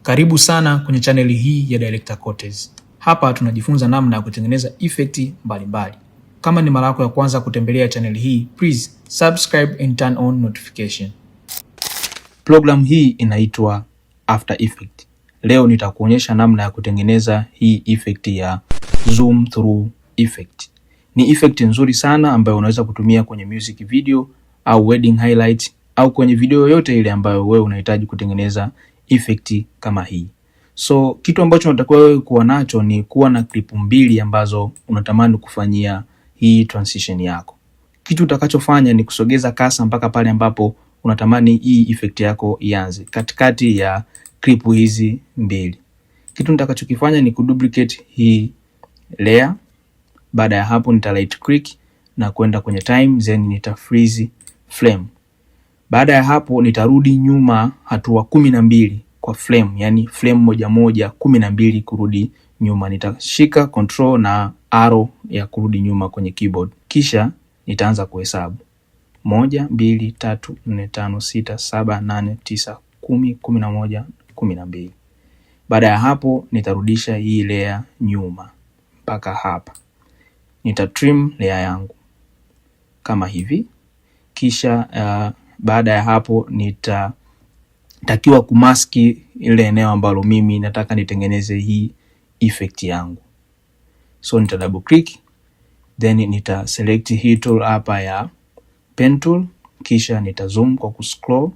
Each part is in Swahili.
Karibu sana kwenye chaneli hii ya Director Cortez. Hapa tunajifunza namna ya kutengeneza effect mbalimbali. Kama ni mara yako ya kwanza kutembelea chaneli hii, please subscribe and turn on notification. Program hii inaitwa After Effect. Leo nitakuonyesha namna ya kutengeneza hii effect ya zoom through effect. Ni effect nzuri sana ambayo unaweza kutumia kwenye music video au wedding highlight au kwenye video yoyote ile ambayo wewe unahitaji kutengeneza effect kama hii. So kitu ambacho unatakiwa wewe kuwa nacho ni kuwa na clip mbili ambazo unatamani kufanyia hii transition yako. Kitu utakachofanya ni kusogeza kasa mpaka pale ambapo unatamani hii effect yako ianze, katikati ya clip hizi mbili. Kitu nitakachokifanya ni kuduplicate hii layer. Baada ya hapo nita right click na kwenda kwenye time, then nita freeze frame. Baada ya hapo nitarudi nyuma hatua 12 kwa frame, yani frame moja moja 12 kurudi nyuma. Nitashika control na arrow ya kurudi nyuma kwenye keyboard. Kisha nitaanza kuhesabu 1 2 3 4 5 6 7 8 9 10 11 12. Baada ya hapo nitarudisha hii layer nyuma mpaka hapa. Nita trim layer yangu kama hivi. Kisha baada ya hapo nitatakiwa kumaski ile eneo ambalo mimi nataka nitengeneze hii effect yangu. So nita double click, then nita select hii tool hapa ya pen tool, kisha nita zoom kwa kuscroll.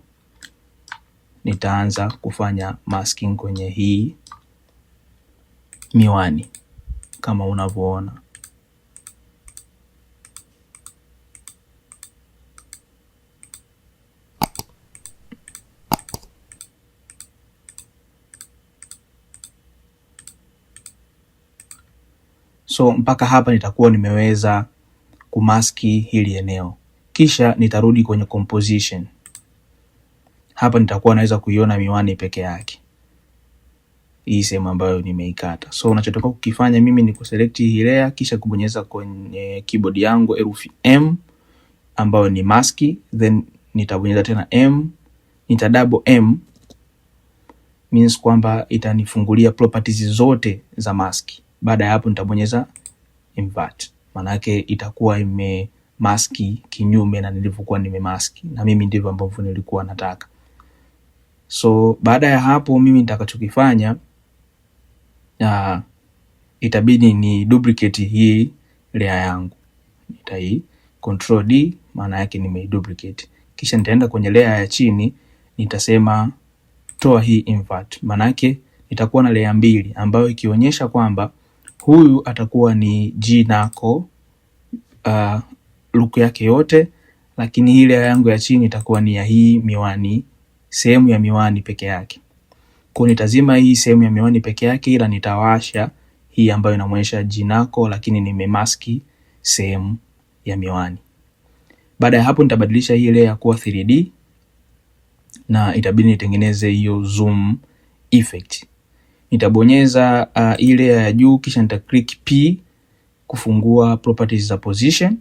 Nitaanza kufanya masking kwenye hii miwani kama unavyoona. So mpaka hapa nitakuwa nimeweza kumaski hili eneo. Kisha nitarudi kwenye composition. Hapa nitakuwa naweza kuiona miwani peke yake, hii sehemu ambayo nimeikata. So unachotakiwa kukifanya mimi ni kuselect hii layer, kisha kubonyeza kwenye keyboard yangu herufi M ambayo ni mask, then nitabonyeza tena M, nita double M, means kwamba itanifungulia properties zote za mask. Baada ya hapo nitabonyeza invert, maana yake itakuwa imemaski kinyume na nilivyokuwa nimemaski, na mimi ndivyo ambavyo nilikuwa nataka. So baada ya hapo mimi nitakachokifanya itabidi ni duplicate hii layer yangu. Nitai control D, maana yake nimeiduplicate. Kisha nitaenda kwenye layer ya chini, nitasema toa hii invert, maana yake nitakuwa na layer mbili ambayo ikionyesha kwamba huyu atakuwa ni G-Nako look yake yote, lakini hii layer yangu ya chini itakuwa ni ya hii miwani, sehemu ya miwani peke yake. Kwa nitazima hii sehemu ya miwani peke yake, ila nitawasha hii ambayo inaonyesha G-Nako, lakini nimemaski sehemu ya miwani. Baada ya hapo nitabadilisha hii layer kuwa 3D na itabidi nitengeneze hiyo zoom effect. Nitabonyeza ile ya juu, kisha nita click P kufungua properties za position.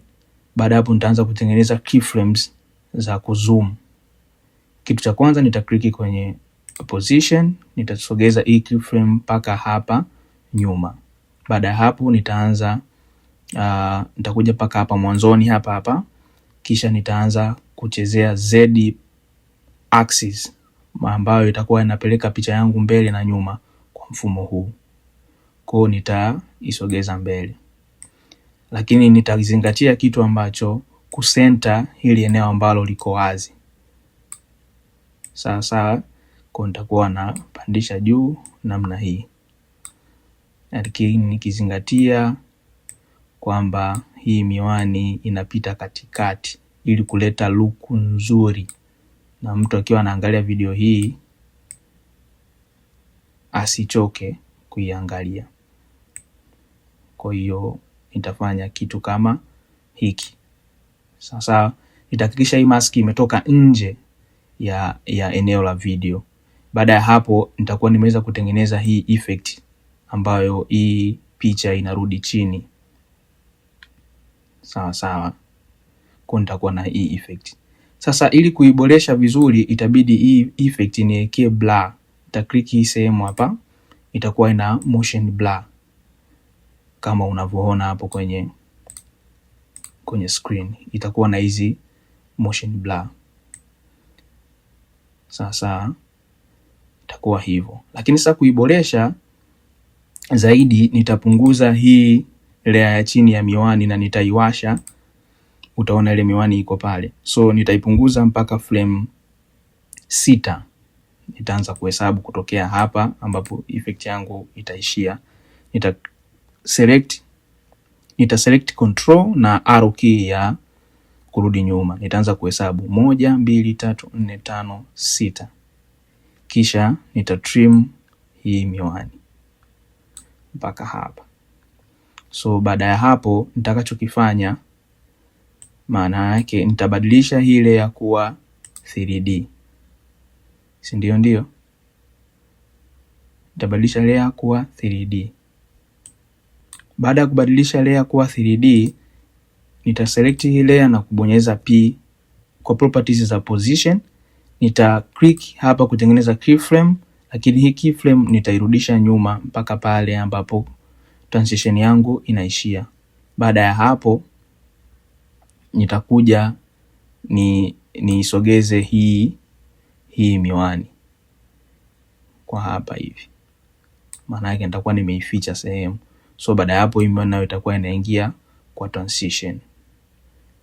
Baada hapo nitaanza kutengeneza keyframes za kuzoom. Kitu cha kwanza nita click kwenye position, nitasogeza hii keyframe mpaka hapa nyuma. Baada hapo nitaanza nitakuja mpaka hapa mwanzoni hapa, kisha nitaanza kuchezea Z axis ambayo itakuwa inapeleka picha yangu mbele na nyuma kwa mfumo huu. Kwa nitaisogeza mbele, lakini nitazingatia kitu ambacho kusenta hili eneo ambalo liko wazi. Sawa. Kwa nitakuwa na pandisha juu namna hii, lakini nikizingatia kwamba hii miwani inapita katikati ili kuleta look nzuri, na mtu akiwa anaangalia video hii asichoke kuiangalia. Kwa hiyo nitafanya kitu kama hiki. Sasa nitahakikisha hii mask imetoka nje ya eneo la video. Baada ya hapo nitakuwa nimeweza kutengeneza hii effect ambayo hii picha inarudi chini. Sawa. Kwa nitakuwa na hii effect. Sasa ili kuiboresha vizuri itabidi hii effect niwekee blur nita click hii sehemu hapa, itakuwa ina motion blur kama unavyoona hapo kwenye screen, itakuwa na hizi motion blur. Sasa itakuwa hivyo, lakini sasa kuiboresha zaidi nitapunguza hii layer ya chini ya miwani na nitaiwasha. Utaona ile miwani iko pale, so nitaipunguza mpaka frame 6. Nitaanza kuhesabu kutokea hapa ambapo effect yangu itaishia. Nita select control na arrow key ya kurudi nyuma. Nitaanza kuhesabu 1 2 3 4 5 6, kisha nita trim hii miwani mpaka hapa. So baada ya hapo nitakachokifanya, maana yake nitabadilisha hii layer kuwa 3D. Si ndio? Ndio, nitabadilisha layer kuwa 3D. Baada ya kubadilisha layer kuwa 3D, nitaselect hii layer na kubonyeza P kwa properties za position. Nita click hapa kutengeneza keyframe, lakini hii keyframe nitairudisha nyuma mpaka pale ambapo transition yangu inaishia. Baada ya hapo nitakuja niisogeze hii miwani kwa hapa hivi, maana yake nitakuwa nimeificha sehemu. So baada ya hapo hii miwani nayo itakuwa inaingia kwa transition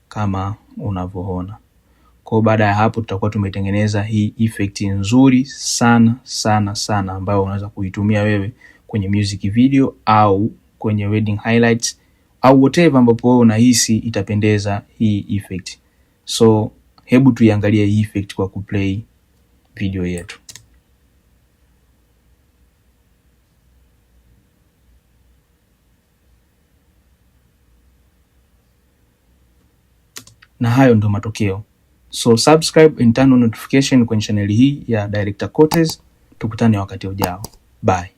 kama unavyoona. Kwa baada ya hapo tutakuwa tumetengeneza hii effect nzuri sana sana sana, ambayo unaweza kuitumia wewe kwenye music video au kwenye wedding highlights au whatever ambapo wewe unahisi itapendeza hii effect. So hebu tuiangalie hii effect kwa kuplay video yetu. Na hayo ndo matokeo. So subscribe and turn on notification kwenye channel hii ya Director Cortez. Tukutane wakati ujao. Bye.